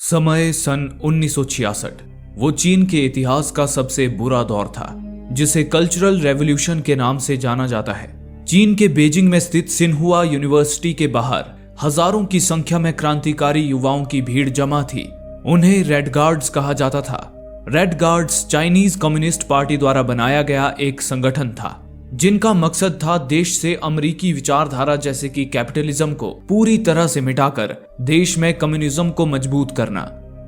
समय सन 1966। वो चीन के इतिहास का सबसे बुरा दौर था, जिसे कल्चरल रेवोल्यूशन के नाम से जाना जाता है। चीन के बीजिंग में स्थित सिन्हुआ यूनिवर्सिटी के बाहर हजारों की संख्या में क्रांतिकारी युवाओं की भीड़ जमा थी। उन्हें रेड गार्ड्स कहा जाता था। Red guards Chinese communist party द्वारा बनाया गया एक संगठन था, जिनका मकसद था देश से अमेरिकी विचारधारा जैसे कि कैपिटलिज्म को पूरी तरह से मिटाकर देश में कम्युनिज्म को मजबूत करना।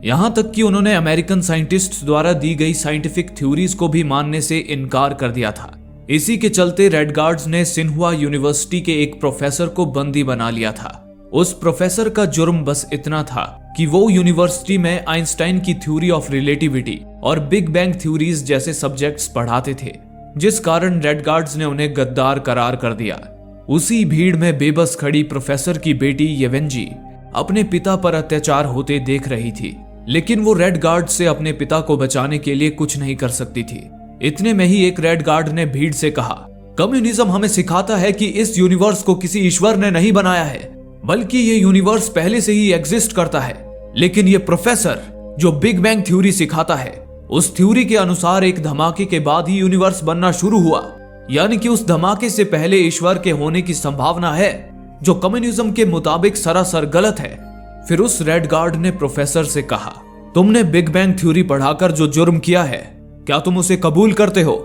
यहां तक कि उन्होंने अमेरिकन साइंटिस्ट्स द्वारा दी गई साइंटिफिक थ्योरीज को भी मानने से इनकार कर दिया था। इसी के चलते रेड गार्ड्स ने सिन्हुआ यूनिवर्सिटी के एक प्रोफेसर को बंदी बना लिया था। उस प्रोफेसर का जुर्म बस इतना था कि वो यूनिवर्सिटी में आइंस्टाइन की थ्योरी ऑफ रिलेटिविटी और बिग बैंग थ्योरीज जैसे सब्जेक्ट्स पढ़ाते थे, जिस कारण रेड गार्ड्स ने उन्हें गद्दार करार कर दिया। उसी भीड़ में बेबस खड़ी प्रोफेसर की बेटी येवेंजी अपने पिता पर अत्याचार होते देख रही थी, लेकिन वो रेड गार्ड से अपने पिता को बचाने के लिए कुछ नहीं कर सकती थी। इतने में ही एक रेड गार्ड ने भीड़ से कहा, कम्युनिज्म हमें सिखाता है कि इस यूनिवर्स को किसी ईश्वर ने नहीं बनाया है, बल्कि ये यूनिवर्स पहले से ही एग्जिस्ट करता है। लेकिन ये प्रोफेसर जो बिग बैंग थ्योरी सिखाता है, उस थ्योरी के अनुसार एक धमाके के बाद ही यूनिवर्स बनना शुरू हुआ, यानी कि उस धमाके से पहले ईश्वर के होने की संभावना है, जो कम्युनिज्म के मुताबिक सरासर गलत है। फिर उस रेड गार्ड ने प्रोफेसर से कहा, तुमने बिग बैंग थ्योरी पढ़ाकर जो जुर्म किया है, क्या तुम उसे कबूल करते हो?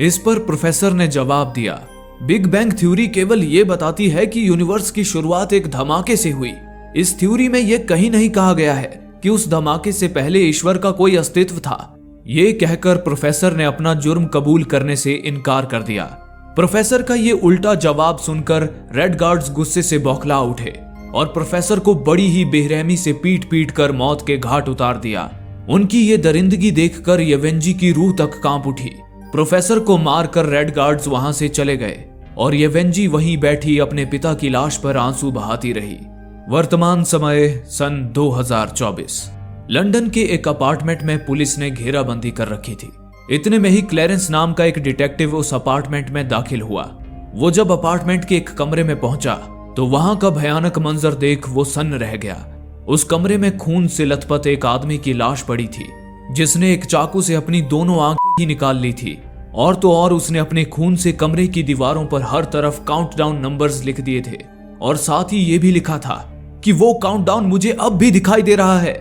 इस पर प्रोफेसर ने जवाब दिया, बिग बैंग थ्योरी केवल ये बताती है कि यूनिवर्स की शुरुआत एक धमाके से हुई। इस थ्योरी में यह कहीं नहीं कहा गया है कि उस धमाके से पहले ईश्वर का कोई अस्तित्व था। ये कहकर प्रोफेसर ने अपना जुर्म कबूल करने से इनकार कर दिया। प्रोफेसर का ये उल्टा जवाब सुनकर रेड गार्ड्स गुस्से से बौखला उठे और प्रोफेसर को बड़ी ही बेरहमी से पीट पीट कर मौत के घाट उतार दिया। उनकी ये दरिंदगी देखकर येवेंजी की रूह तक कांप उठी। प्रोफेसर को मारकर रेड गार्ड्स वहां से चले गए और येवेंजी वहीं बैठी अपने पिता की लाश पर आंसू बहाती रही। वर्तमान समय सन 2024। लंदन के एक अपार्टमेंट में पुलिस ने घेराबंदी कर रखी थी। इतने में ही क्लेरेंस नाम का एक डिटेक्टिव उस अपार्टमेंट में दाखिल हुआ। वो जब अपार्टमेंट के एक कमरे में पहुंचा तो वहां का भयानक मंजर देख वो सन्न रह गया। उस कमरे में खून से लथपथ एक आदमी की लाश पड़ी थी, जिसने एक चाकू से अपनी दोनों आंखें ही निकाल ली थी। और तो और उसने अपने खून से कमरे की दीवारों पर हर तरफ काउंटडाउन नंबर्स लिख दिए थे, और साथ ही ये भी लिखा था कि वो काउंटडाउन मुझे अब भी दिखाई दे रहा है।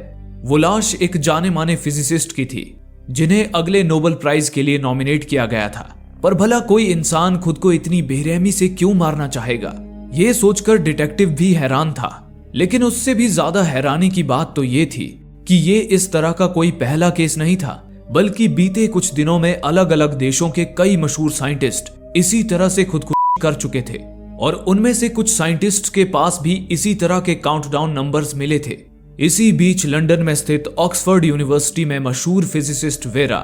वो लाश एक जाने माने फिजिसिस्ट की थी, जिन्हें अगले नोबेल प्राइज के लिए नॉमिनेट किया गया था। पर भला कोई इंसान खुद को इतनी बेरहमी से क्यों मारना चाहेगा? ये सोचकर डिटेक्टिव भी हैरान था। लेकिन उससे भी ज्यादा हैरानी की बात तो ये थी कि ये इस तरह का कोई पहला केस नहीं था, बल्कि बीते कुछ दिनों में अलग अलग देशों के कई मशहूर साइंटिस्ट इसी तरह से खुदकुशी कर चुके थे, और उनमें से कुछ साइंटिस्ट के पास भी इसी तरह के काउंटडाउन नंबर्स मिले थे। इसी बीच लंदन में स्थित ऑक्सफोर्ड यूनिवर्सिटी में मशहूर फिजिसिस्ट वेरा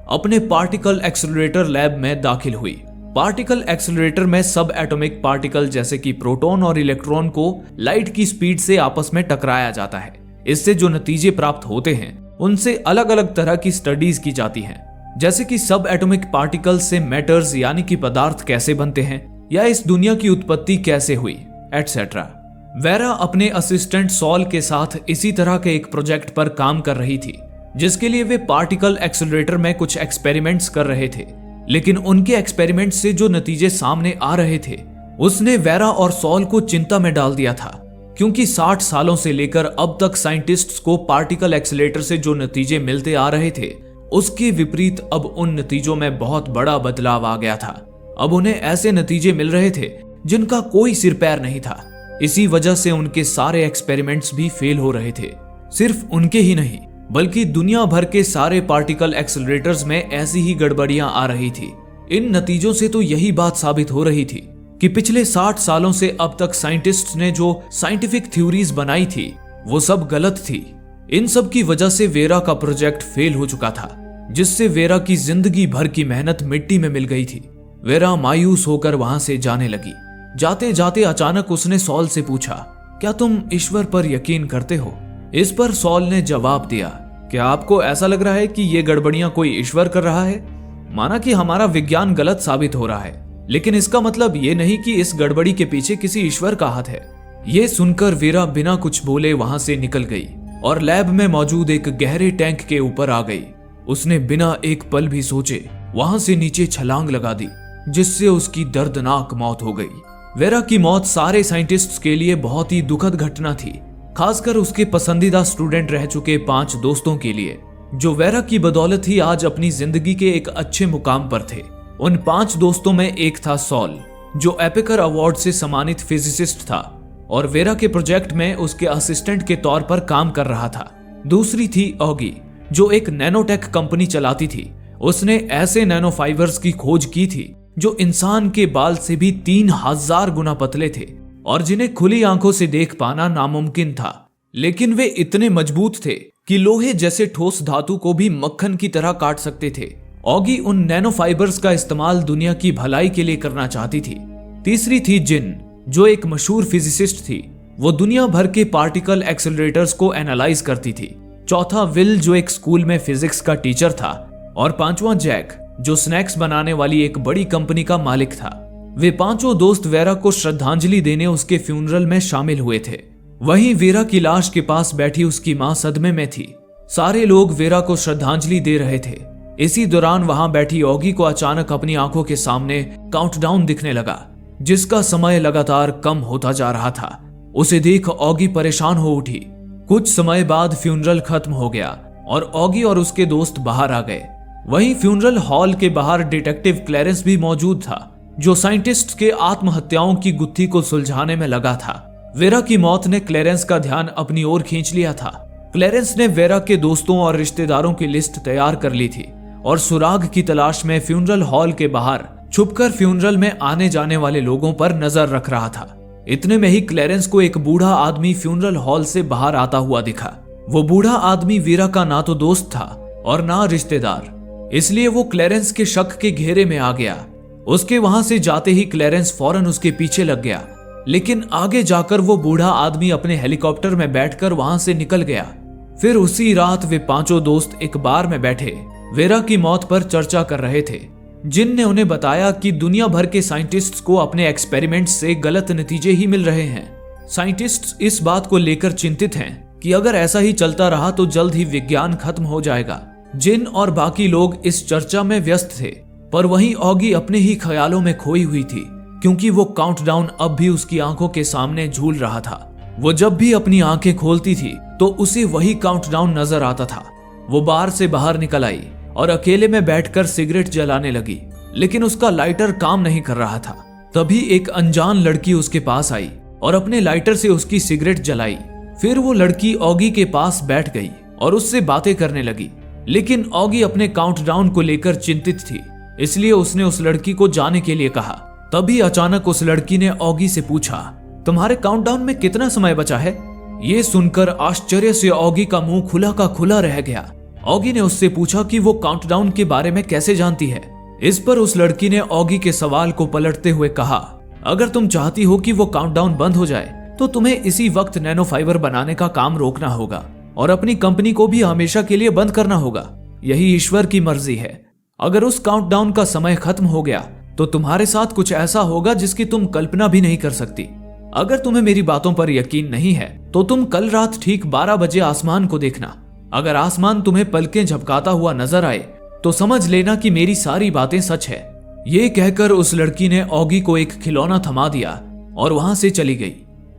अपने पार्टिकल एक्सेलरेटर लैब में दाखिल हुई। पार्टिकल एक्सेलरेटर में सब एटॉमिक पार्टिकल जैसे कि प्रोटॉन और इलेक्ट्रॉन को लाइट की स्पीड से आपस में टकराया जाता है। इससे जो नतीजे प्राप्त होते हैं उनसे अलग अलग तरह की स्टडीज की जाती हैं, जैसे कि सब एटॉमिक पार्टिकल से मैटर्स यानी कि पदार्थ कैसे बनते हैं, या इस दुनिया की उत्पत्ति कैसे हुई, एटसेट्रा। वेरा अपने असिस्टेंट सॉल के साथ इसी तरह के एक प्रोजेक्ट पर काम कर रही थी, जिसके लिए वे पार्टिकल एक्सेलरेटर में कुछ एक्सपेरिमेंट्स कर रहे थे। लेकिन उनके एक्सपेरिमेंट से जो नतीजे सामने आ रहे थे, उसने वेरा और सॉल को चिंता में डाल दिया था, क्योंकि 60 सालों से लेकर अब तक साइंटिस्ट्स को पार्टिकल एक्सेलरेटर से जो नतीजे मिलते आ रहे थे, उसके विपरीत अब उन नतीजों में बहुत बड़ा बदलाव आ गया था। अब उन्हें ऐसे नतीजे मिल रहे थे जिनका कोई सिर पैर नहीं था। इसी वजह से उनके सारे एक्सपेरिमेंट्स भी फेल हो रहे थे। सिर्फ उनके ही नहीं, बल्कि दुनिया भर के सारे पार्टिकल एक्सेलरेटर्स में ऐसी ही गड़बड़ियां आ रही थी। इन नतीजों से तो यही बात साबित हो रही थी कि पिछले 60 सालों से अब तक साइंटिस्ट्स ने जो साइंटिफिक थ्योरीज बनाई थी वो सब गलत थी। इन सब की वजह से वेरा का प्रोजेक्ट फेल हो चुका था, जिससे वेरा की जिंदगी भर की मेहनत मिट्टी में मिल गई थी। वेरा मायूस होकर वहां से जाने लगी। जाते जाते अचानक उसने सॉल से पूछा, क्या तुम ईश्वर पर यकीन करते हो? इस पर सॉल ने जवाब दिया, क्या आपको ऐसा लग रहा है कि ये गड़बड़ियां कोई ईश्वर कर रहा है? माना कि हमारा विज्ञान गलत साबित हो रहा है, लेकिन इसका मतलब ये नहीं कि इस गड़बड़ी के पीछे किसी ईश्वर का हाथ है। ये सुनकर वेरा बिना कुछ बोले वहां से निकल गई। और लैब में मौजूद एक गहरे टैंक के ऊपर आ गई। उसने बिना एक पल भी सोचे वहां से नीचे छलांग लगा दी, जिससे उसकी दर्दनाक मौत हो गई। वेरा की मौत सारे साइंटिस्ट्स के लिए बहुत ही दुखद घटना थी, खासकर उसके पसंदीदा स्टूडेंट रह चुके 5 दोस्तों के लिए, जो वेरा की बदौलत ही आज अपनी जिंदगी के एक अच्छे मुकाम पर थे। उन 5 दोस्तों में एक था सॉल, जो एपिकर अवार्ड से सम्मानित फिजिसिस्ट था और वेरा के प्रोजेक्ट में उसके असिस्टेंट के तौर पर काम कर रहा था। दूसरी थी ऑगी, जो एक नैनोटेक कंपनी चलाती थी। उसने ऐसे नैनो फाइबर्स की खोज की थी जो इंसान के बाल से भी 3000 गुना पतले थे और जिन्हें खुली आंखों से देख पाना नामुमकिन था, लेकिन वे इतने मजबूत थे कि लोहे जैसे ठोस धातु को भी मक्खन की तरह काट सकते थे। ऑगी उन नैनो फाइबर्स का इस्तेमाल दुनिया की भलाई के लिए करना चाहती थी। तीसरी थी जिन, जो एक मशहूर फिजिसिस्ट थी। वो दुनिया भर के पार्टिकल एक्सेलरेटर्स को एनालाइज करती थी। चौथा विल, जो एक स्कूल में फिजिक्स का टीचर था। और पांचवा जैक, जो स्नैक्स बनाने वाली एक बड़ी कंपनी का मालिक था। वे 5 दोस्त वेरा को श्रद्धांजलि देने उसके फ्यूनरल में शामिल हुए थे। वहीं वेरा की लाश के पास बैठी उसकी मां सदमे में थी। सारे लोग वेरा को श्रद्धांजलि दे रहे थे। इसी दौरान वहां बैठी ऑगी को अचानक अपनी आंखों के सामने काउंटडाउन दिखने लगा, जिसका समय लगातार कम होता जा रहा था। उसे देख ऑगी परेशान हो उठी। कुछ समय बाद फ्यूनरल खत्म हो गया और ऑगी और उसके दोस्त बाहर आ गए। वहीं फ्यूनरल हॉल के बाहर डिटेक्टिव क्लैरेंस भी मौजूद था, जो साइंटिस्ट के आत्महत्याओं की गुत्थी को सुलझाने में लगा था। वेरा की मौत ने क्लैरेंस का ध्यान अपनी ओर खींच लिया था। क्लैरेंस ने वेरा के दोस्तों और रिश्तेदारों की लिस्ट तैयार कर ली थी और सुराग की तलाश में फ्यूनरल हॉल के बाहर छुपकर फ्यूनरल में आने जाने वाले लोगों पर नजर रख रहा था। इतने में ही क्लैरेंस को एक बूढ़ा आदमी फ्यूनरल हॉल से बाहर आता हुआ दिखा। वो बूढ़ा आदमी वेरा का ना तो दोस्त था और ना रिश्तेदार, इसलिए वो क्लैरेंस के शक के घेरे में आ गया। उसके वहां से जाते ही क्लैरेंस फौरन उसके पीछे लग गया, लेकिन आगे जाकर वो बूढ़ा आदमी अपने हेलीकॉप्टर में बैठकर वहां से निकल गया। फिर उसी रात वे 5 दोस्त एक बार में बैठे वेरा की मौत पर चर्चा कर रहे थे। जिन ने उन्हें बताया कि दुनिया भर के साइंटिस्ट्स को अपने एक्सपेरिमेंट्स से गलत नतीजे ही मिल रहे हैं। साइंटिस्ट्स इस बात को लेकर चिंतित हैं कि अगर ऐसा ही चलता रहा तो जल्द ही विज्ञान खत्म हो जाएगा। जिन और बाकी लोग इस चर्चा में व्यस्त थे, पर वहीं ऑगी अपने ही ख्यालों में खोई हुई थी, क्योंकि वो काउंटडाउन अब भी उसकी आंखों के सामने झूल रहा था। वो जब भी अपनी आंखें खोलती थी तो उसे वही काउंटडाउन नजर आता था। वो बार से बाहर निकल आई और अकेले में बैठकर सिगरेट जलाने लगी, लेकिन उसका लाइटर काम नहीं कर रहा था। तभी एक अनजान लड़की उसके पास आई और अपने लाइटर से उसकी सिगरेट जलाई। फिर वो लड़की ऑगी के पास बैठ गई और उससे बातें करने लगी, लेकिन ऑगी अपने काउंटडाउन को लेकर चिंतित थी, इसलिए उसने उस लड़की को जाने के लिए कहा। तभी अचानक उस लड़की ने ऑगी से पूछा, तुम्हारे काउंटडाउन में कितना समय बचा है? ये सुनकर आश्चर्य से ऑगी का मुंह खुला का खुला रह गया। ऑगी ने उससे पूछा कि वो काउंटडाउन के बारे में कैसे जानती है। इस पर उस लड़की ने ऑगी के सवाल को पलटते हुए कहा, अगर तुम चाहती हो कि वो काउंटडाउन बंद हो जाए तो तुम्हें इसी वक्त नैनो फाइबर बनाने का काम रोकना होगा और अपनी कंपनी को भी हमेशा के लिए बंद करना होगा। यही ईश्वर की मर्जी है। अगर उस काउंटडाउन का समय खत्म हो गया तो तुम्हारे साथ कुछ ऐसा होगा जिसकी तुम कल्पना भी नहीं कर सकती। अगर तुम्हें मेरी बातों पर यकीन नहीं है तो तुम कल रात ठीक 12 बजे आसमान को देखना। अगर आसमान तुम्हें पलकें झपकाता हुआ नजर आए तो समझ लेना कि मेरी सारी बातें सच है। ये कहकर उस लड़की ने ऑगी को एक खिलौना थमा दिया और वहां से चली गई।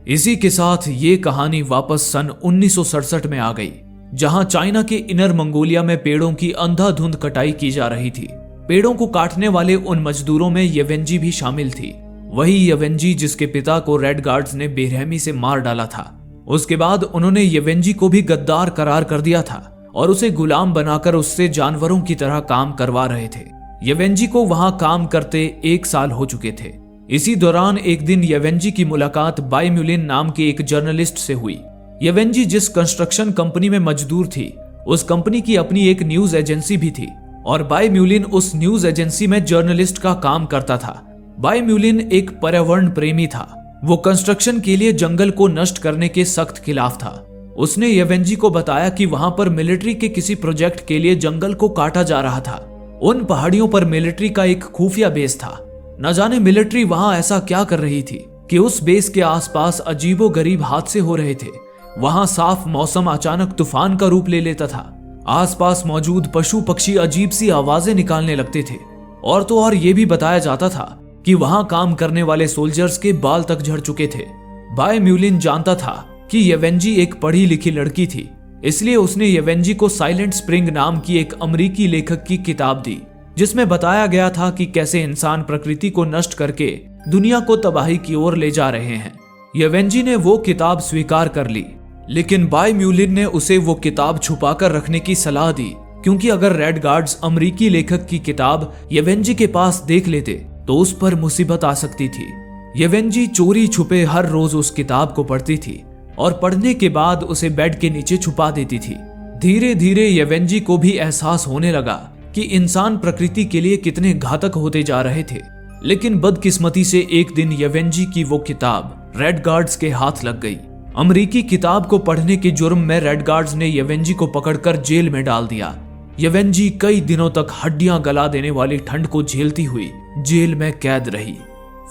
इसी के साथ ये कहानी वापस सन 1967 में आ गई, जहां चाइना के इनर मंगोलिया में पेड़ों की अंधाधुंध कटाई की जा रही थी। पेड़ों को काटने वाले उन मजदूरों में येवेंजी भी शामिल थी। वही येवेंजी जिसके पिता को रेड गार्ड्स ने बेरहमी से मार डाला था। उसके बाद उन्होंने येवेंजी को भी गद्दार करार कर दिया था और उसे गुलाम बनाकर उससे जानवरों की तरह काम करवा रहे थे। येवेंजी को वहां काम करते 1 साल हो चुके थे। इसी दौरान एक दिन येवेंजी की मुलाकात बाई म्यूलिन नाम के एक जर्नलिस्ट से हुई। येवेंजी जिस कंस्ट्रक्शन कंपनी में मजदूर थी, उस कंपनी की अपनी एक न्यूज एजेंसी भी थी और बाई म्यूलिन उस न्यूज एजेंसी में जर्नलिस्ट का काम करता था। बाई म्यूलिन एक पर्यावरण प्रेमी था। वो कंस्ट्रक्शन के लिए जंगल को नष्ट करने के सख्त खिलाफ था। उसने येवेंजी को बताया कि वहां पर मिलिट्री के किसी प्रोजेक्ट के लिए जंगल को काटा जा रहा था। उन पहाड़ियों पर मिलिट्री का एक खुफिया बेस था। न जाने मिलिट्री वहां ऐसा क्या कर रही थी कि उस बेस के आसपास अजीबोगरीब हादसे हो रहे थे। वहां साफ मौसम अचानक तूफान का रूप ले लेता था। आसपास मौजूद पशु पक्षी अजीब सी आवाजें निकालने लगते थे। और तो और ये भी बताया जाता था कि वहां काम करने वाले सोल्जर्स के बाल तक झड़ चुके थे। बाय म्यूलिन जानता था कि येवेंजी एक पढ़ी लिखी लड़की थी, इसलिए उसने येवेंजी को साइलेंट स्प्रिंग नाम की एक अमेरिकी लेखक की किताब दी, जिसमें बताया गया था कि कैसे इंसान प्रकृति को नष्ट करके दुनिया को तबाही की ओर ले जा रहे हैं। येवेंजी ने वो किताब स्वीकार कर ली, लेकिन बाय म्यूलिन ने उसे वो किताब छुपाकर रखने की सलाह दी, क्योंकि अगर रेड गार्ड्स अमेरिकी लेखक की किताब येवेंजी के पास देख लेते तो उस पर मुसीबत आ सकती थी। येवेंजी चोरी छुपे हर रोज उस किताब को पढ़ती थी और पढ़ने के बाद उसे बेड के नीचे छुपा देती थी। धीरे धीरे येवेंजी को भी एहसास होने लगा कि इंसान प्रकृति के लिए कितने घातक होते जा रहे थे। लेकिन बदकिस्मती से एक दिन येवेंजी की वो किताब रेड गार्ड्स के हाथ लग गई। अमेरिकी किताब को पढ़ने के जुर्म में रेड गार्ड्स ने येवेंजी को पकड़कर जेल में डाल दिया। येवेंजी कई दिनों तक हड्डियां गला देने वाली ठंड को झेलती हुई जेल में कैद रही।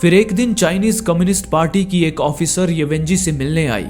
फिर एक दिन चाइनीज कम्युनिस्ट पार्टी की एक ऑफिसर येवेंजी से मिलने आई।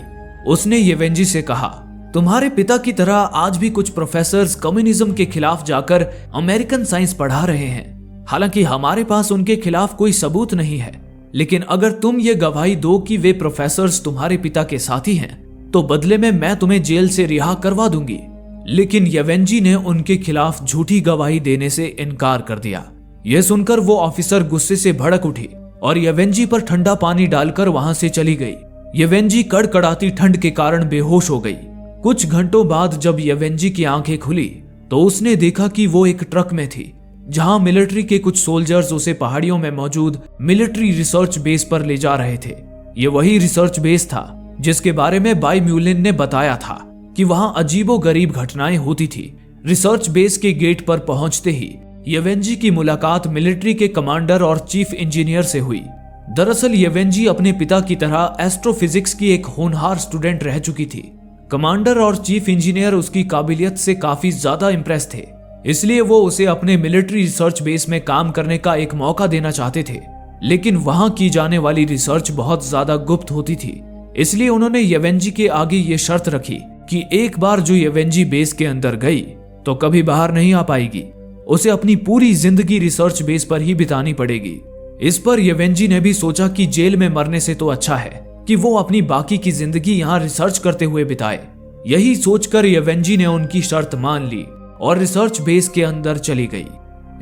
उसने येवेंजी से कहा, तुम्हारे पिता की तरह आज भी कुछ प्रोफेसर्स कम्युनिज्म के खिलाफ जाकर अमेरिकन साइंस पढ़ा रहे हैं। हालांकि हमारे पास उनके खिलाफ कोई सबूत नहीं है, लेकिन अगर तुम ये गवाही दो कि वे प्रोफेसर्स तुम्हारे पिता के साथी हैं, तो बदले में मैं तुम्हें जेल से रिहा करवा दूंगी। लेकिन येवेंजी ने उनके खिलाफ झूठी गवाही देने से इनकार कर दिया। यह सुनकर वो ऑफिसर गुस्से से भड़क उठी और येवेंजी पर ठंडा पानी डालकर वहां से चली गई। येवेंजी कड़कड़ाती ठंड के कारण बेहोश हो गई। कुछ घंटों बाद जब येवेंजी की आंखें खुली तो उसने देखा कि वो एक ट्रक में थी, जहां मिलिट्री के कुछ सोल्जर्स उसे पहाड़ियों में मौजूद मिलिट्री रिसर्च बेस पर ले जा रहे थे। ये वही रिसर्च बेस था जिसके बारे में बाय म्यूलिन ने बताया था कि वहां अजीबोगरीब घटनाएं होती थी। रिसर्च बेस के गेट पर पहुंचते ही येवेंजी की मुलाकात मिलिट्री के कमांडर और चीफ इंजीनियर से हुई। दरअसल येवेंजी अपने पिता की तरह एस्ट्रोफिजिक्स की एक होनहार स्टूडेंट रह चुकी थी। कमांडर और चीफ इंजीनियर उसकी काबिलियत से काफी ज्यादा इंप्रेस थे, इसलिए वो उसे अपने मिलिट्री रिसर्च बेस में काम करने का एक मौका देना चाहते थे। लेकिन वहां की जाने वाली रिसर्च बहुत ज्यादा गुप्त होती थी, इसलिए उन्होंने येवेंजी के आगे ये शर्त रखी कि एक बार जो येवेंजी बेस के अंदर गई तो कभी बाहर नहीं आ पाएगी। उसे अपनी पूरी जिंदगी रिसर्च बेस पर ही बितानी पड़ेगी। इस पर येवेंजी ने भी सोचा कि जेल में मरने से तो अच्छा है कि वो अपनी बाकी की जिंदगी यहाँ रिसर्च करते हुए बिताए। यही सोचकर येवेंजी ने उनकी शर्त मान ली और रिसर्च बेस के अंदर चली गई।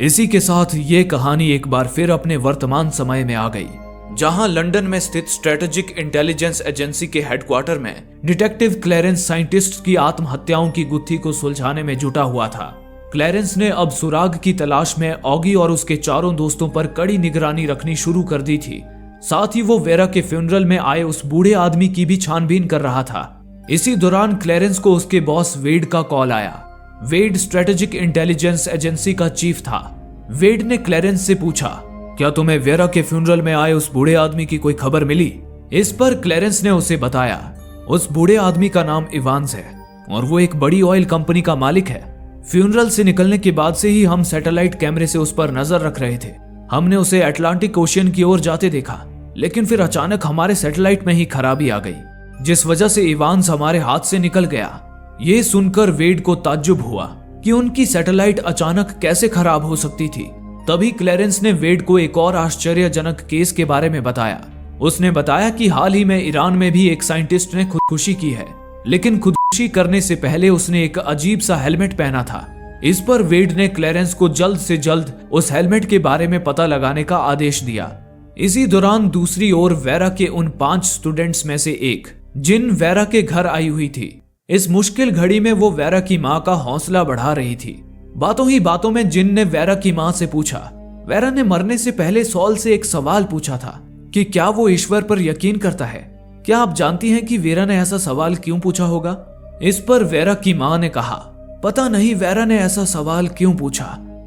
इसी के साथ ये कहानी एक बार फिर अपने वर्तमान समय में आ गई, जहां लंदन में स्थित स्ट्रेटेजिक इंटेलिजेंस एजेंसी के हेडक्वार्टर में डिटेक्टिव क्लैरेंस साइंटिस्ट की आत्महत्याओं की गुत्थी को सुलझाने में जुटा हुआ था। क्लैरेंस ने अब सुराग की तलाश में ऑगी और उसके चारों दोस्तों पर कड़ी निगरानी रखनी शुरू कर दी थी। साथ ही वो वेरा के फ्यूनरल में आए उस बूढ़े आदमी की भी छानबीन कर रहा था। इसी दौरान क्लैरेंस को उसके बॉस वेड का कॉल आया। वेड स्ट्रेटेजिक इंटेलिजेंस एजेंसी का चीफ था। वेड ने क्लैरेंस से पूछा, क्या तुम्हें वेरा के फ्यूनरल में आए उस बूढ़े आदमी की कोई खबर मिली? इस पर क्लैरेंस ने उसे बताया, उस बूढ़े आदमी का नाम इवांस है और वो एक बड़ी ऑयल कंपनी का मालिक है। फ्यूनरल से निकलने के बाद से ही हम सैटेलाइट कैमरे से उस पर नजर रख रहे थे। हमने उसे अटलांटिक ओशियन की ओर जाते देखा, लेकिन फिर अचानक हमारे सैटेलाइट में ही खराबी आ गई, जिस वजह से इवांस हमारे हाथ से निकल गया। ये सुनकर वेड को ताज्जुब हुआ कि उनकी सैटेलाइट अचानक कैसे खराब हो सकती थी। तभी क्लैरेंस ने वेड को एक और आश्चर्यजनक केस के बारे में बताया। उसने बताया कि हाल ही में ईरान में भी एक साइंटिस्ट ने खुदकुशी की है, लेकिन खुदकुशी करने से पहले उसने एक अजीब सा हेलमेट पहना था। इस पर वेड ने क्लैरेंस को जल्द से जल्द उस हेलमेट के बारे में पता लगाने का आदेश दिया। इसी दौरान दूसरी ओर वेरा के उन 5 स्टूडेंट्स में से एक, जिन वेरा के घर आई हुई थी, इस मुश्किल घड़ी में वो वेरा की माँ का हौसला बढ़ा रही थी। बातों ही बातों में जिन ने वेरा की माँ से पूछा। वेरा ने मरने से पहले सॉल से एक सवाल पूछा था कि क्या वो ईश्वर पर यकीन करता है। क्या आप जानती हैं कि वेरा ने ऐसा सवाल क्यों पूछा होगा? इस पर वेरा की माँ ने कहा, पता नहीं वेरा ने ऐसा सवाल क्यों पूछा,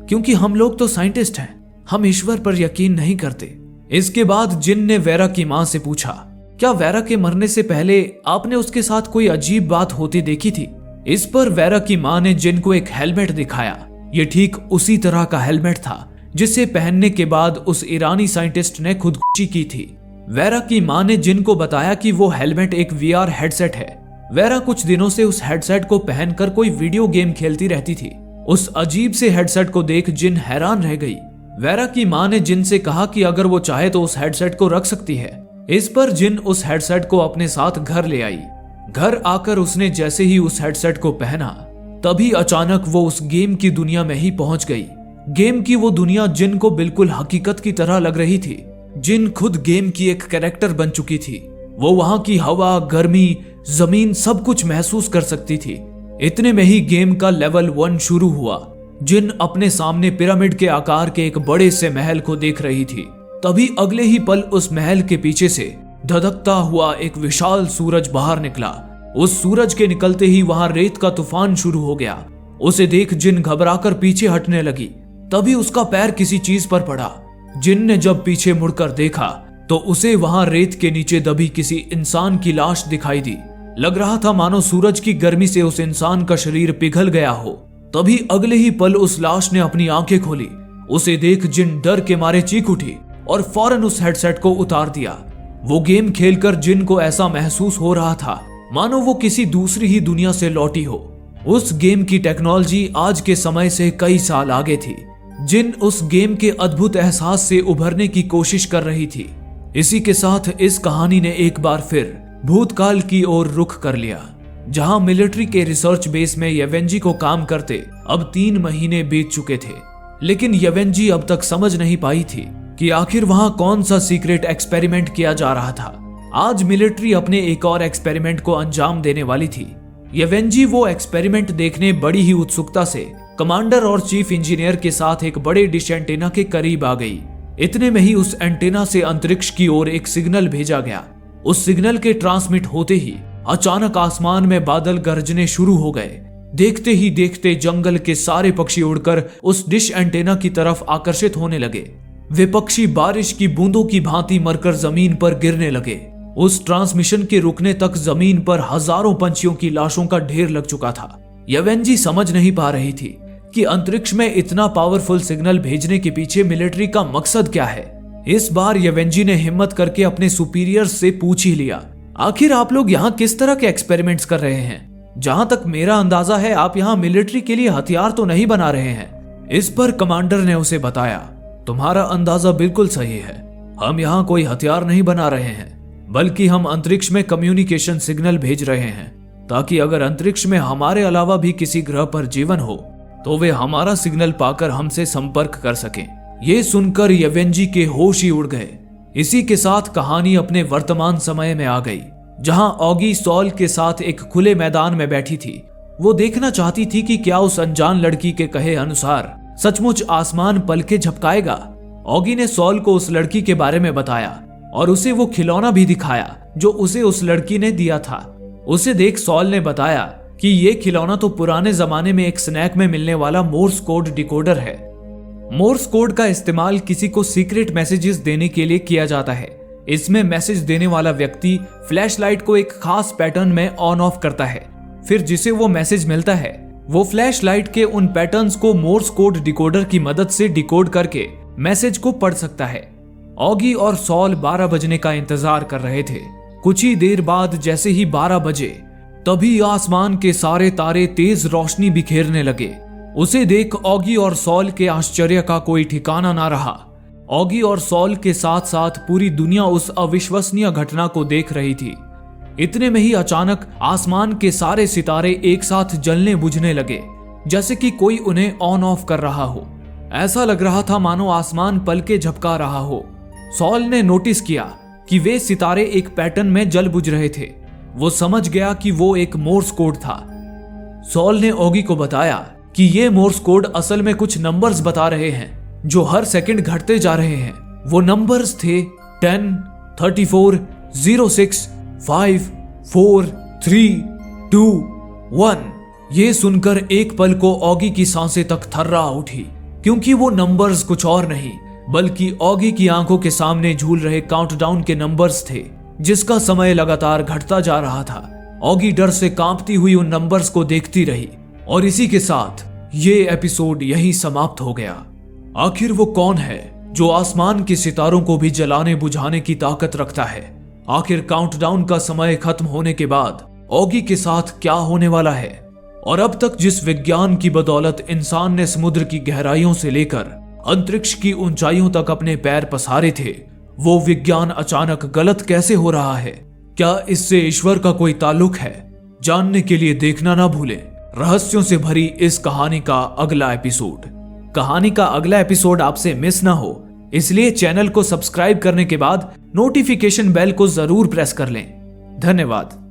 क्योंकि हम लोग तो साइंटिस्ट हैं, हम ईश्वर पर यकीन नहीं करते। इसके बाद जिन ने वेरा की माँ से पूछा, क्या वेरा के मरने से पहले आपने उसके साथ कोई अजीब बात होती देखी थी? इस पर वेरा की माँ ने जिन को एक हेलमेट दिखाया। ये ठीक उसी तरह का हेलमेट था जिसे पहनने के बाद उस ईरानी साइंटिस्ट ने खुदकुशी की थी। वेरा की माँ ने जिन को बताया कि वो हेलमेट एक वीआर हेडसेट है, वेरा कुछ दिनों से उस हेडसेट को पहनकर कोई वीडियो गेम खेलती रहती थी। उस अजीब से हेडसेट को देख जिन हैरान रह गई। वेरा की मां ने जिन से कहा कि अगर वो चाहे तो उस हेडसेट को रख सकती है। इस पर जिन उस हेडसेट को अपने साथ घर ले आई। घर आकर उसने जैसे ही उस हेडसेट को पहना, तभी अचानक वो उस गेम की दुनिया में ही पहुंच गई। गेम की वो दुनिया जिन को बिल्कुल हकीकत की तरह लग रही थी। जिन खुद गेम की एक कैरेक्टर बन चुकी थी। वो वहां की हवा, गर्मी, जमीन सब कुछ महसूस कर सकती थी। इतने में ही गेम का लेवल 1 शुरू हुआ। जिन अपने सामने पिरामिड के आकार के एक बड़े से महल को देख रही थी। तभी अगले ही पल उस महल के पीछे से धधकता हुआ एक विशाल सूरज बाहर निकला। उस सूरज के निकलते ही वहां रेत का तूफान शुरू हो गया। उसे देख जिन घबराकर पीछे हटने लगी। तभी उसका पैर किसी चीज पर पड़ा। जिन ने जब पीछे मुड़कर देखा तो उसे वहां रेत के नीचे दबी किसी इंसान की लाश दिखाई दी। लग रहा था मानो सूरज की गर्मी से उस इंसान का शरीर पिघल गया हो। तभी अगले ही पल उस लाश ने अपनी आंखें खोली। उसे देख जिन डर के मारे चीख उठी और फौरन उस हेडसेट को उतार दिया। वो गेम खेलकर जिन को ऐसा महसूस हो रहा था मानो वो किसी दूसरी ही दुनिया से लौटी हो। उस गेम की टेक्नोलॉजी आज के समय से कई साल आगे थी। जिन उस गेम के अद्भुत एहसास से उभरने की कोशिश कर रही थी। इसी के साथ इस कहानी ने एक बार फिर भूतकाल की ओर रुख कर लिया, जहां मिलिट्री के रिसर्च बेस में येवेंजी को काम करते अब 3 महीने बीत चुके थे। लेकिन येवेंजी अब तक समझ नहीं पाई थी कि आखिर वहां कौन सा सीक्रेट एक्सपेरिमेंट किया जा रहा था। आज मिलिट्री अपने एक और एक्सपेरिमेंट को अंजाम देने वाली थी। येवेंजी वो एक्सपेरिमेंट देखने बड़ी ही उत्सुकता से कमांडर और चीफ इंजीनियर के साथ एक बड़े डिश एंटेना के करीब आ गई। इतने में ही उस एंटेना से अंतरिक्ष की ओर एक सिग्नल भेजा गया। उस सिग्नल के ट्रांसमिट होते ही अचानक आसमान में बादल गरजने शुरू हो गए। देखते ही देखते जंगल के सारे पक्षी उड़कर उस डिश एंटेना की तरफ आकर्षित होने लगे। वे पक्षी बारिश की बूंदों की भांति मरकर जमीन पर गिरने लगे। उस ट्रांसमिशन के रुकने तक जमीन पर हजारों पंछियों की लाशों का ढेर लग चुका था। येवेंजी समझ नहीं पा रही थी कि अंतरिक्ष में इतना पावरफुल सिग्नल भेजने के पीछे मिलिट्री का मकसद क्या है। इस बार येवेंजी ने हिम्मत करके अपने सुपीरियर से पूछ ही लिया, आखिर आप लोग यहाँ किस तरह के एक्सपेरिमेंट्स कर रहे हैं? जहां तक मेरा अंदाजा है आप यहाँ मिलिट्री के लिए हथियार तो नहीं बना रहे हैं। इस पर कमांडर ने उसे बताया, तुम्हारा अंदाजा बिल्कुल सही है। हम यहाँ कोई हथियार नहीं बना रहे हैं, बल्कि हम अंतरिक्ष में कम्युनिकेशन सिग्नल भेज रहे हैं, ताकि अगर अंतरिक्ष में हमारे अलावा भी किसी ग्रह पर जीवन हो तो वे हमारा सिग्नल पाकर हमसे संपर्क कर सकें। ये सुनकर येवेंजी के होश ही उड़ गए। इसी के साथ कहानी अपने वर्तमान समय में आ गई, जहां ऑगी सॉल के साथ एक खुले मैदान में बैठी थी। वो देखना चाहती थी कि क्या उस अनजान लड़की के कहे अनुसार सचमुच आसमान पलके झपकाएगा। ऑगी ने सॉल को उस लड़की के बारे में बताया और उसे वो खिलौना भी दिखाया जो उसे उस लड़की ने दिया था। उसे देख सॉल ने बताया कि ये खिलौना तो पुराने जमाने में एक स्नैक में मिलने वाला मोर्स कोड डिकोडर है। मोर्स कोड का इस्तेमाल किसी को सीक्रेट मैसेजेस देने के लिए किया जाता है। इसमें मैसेज देने वाला व्यक्ति फ्लैशलाइट को एक खास पैटर्न में ऑन ऑफ करता है। फिर जिसे वो मैसेज मिलता है वो फ्लैशलाइट के उन पैटर्न्स को मोर्स कोड डिकोडर की मदद से डिकोड करके मैसेज को पढ़ सकता है। ऑगी और सॉल 12 बजने का इंतजार कर रहे थे। कुछ ही देर बाद जैसे ही 12 बजे, तभी आसमान के सारे तारे तेज रोशनी बिखेरने लगे। उसे देख ऑगी और सॉल के आश्चर्य का कोई ठिकाना ना रहा। ऑगी और सॉल के साथ साथ पूरी दुनिया उस अविश्वसनीय घटना को देख रही थी। इतने में ही अचानक आसमान के सारे सितारे एक साथ जलने बुझने लगे, जैसे कि कोई उन्हें ऑन ऑफ कर रहा हो। ऐसा लग रहा था मानो आसमान पलके झपका रहा हो। सॉल ने नोटिस किया कि वे सितारे एक पैटर्न में जल बुझ रहे थे। वो समझ गया कि वो एक मोर्स कोड था। सॉल ने ऑगी को बताया कि ये मोर्स कोड असल में कुछ नंबर्स बता रहे हैं जो हर सेकंड घटते जा रहे हैं। वो नंबर्स थे 10, 34, 06, 5, 4, 3, 2, 1। ये सुनकर एक पल को ऑगी की सांसें तक थर्रा उठी, क्योंकि वो नंबर्स कुछ और नहीं बल्कि ऑगी की आंखों के सामने झूल रहे काउंटडाउन के नंबर्स थे, जिसका समय लगातार घटता जा रहा था। ऑगी डर से कांपती हुई उन नंबर्स को देखती रही और इसी के साथ ये एपिसोड यहीं समाप्त हो गया। आखिर वो कौन है जो आसमान के सितारों को भी जलाने बुझाने की ताकत रखता है? आखिर काउंटडाउन का समय खत्म होने के बाद ऑगी के साथ क्या होने वाला है। और अब तक जिस विज्ञान की बदौलत इंसान ने समुद्र की गहराइयों से लेकर अंतरिक्ष की ऊंचाइयों तक अपने पैर पसारे थे, वो विज्ञान अचानक गलत कैसे हो रहा है? क्या इससे ईश्वर का कोई ताल्लुक है? जानने के लिए देखना ना भूलें रहस्यों से भरी इस कहानी का अगला एपिसोड। कहानी का अगला एपिसोड आपसे मिस ना हो, इसलिए चैनल को सब्सक्राइब करने के बाद नोटिफिकेशन बेल को जरूर प्रेस कर लें। धन्यवाद।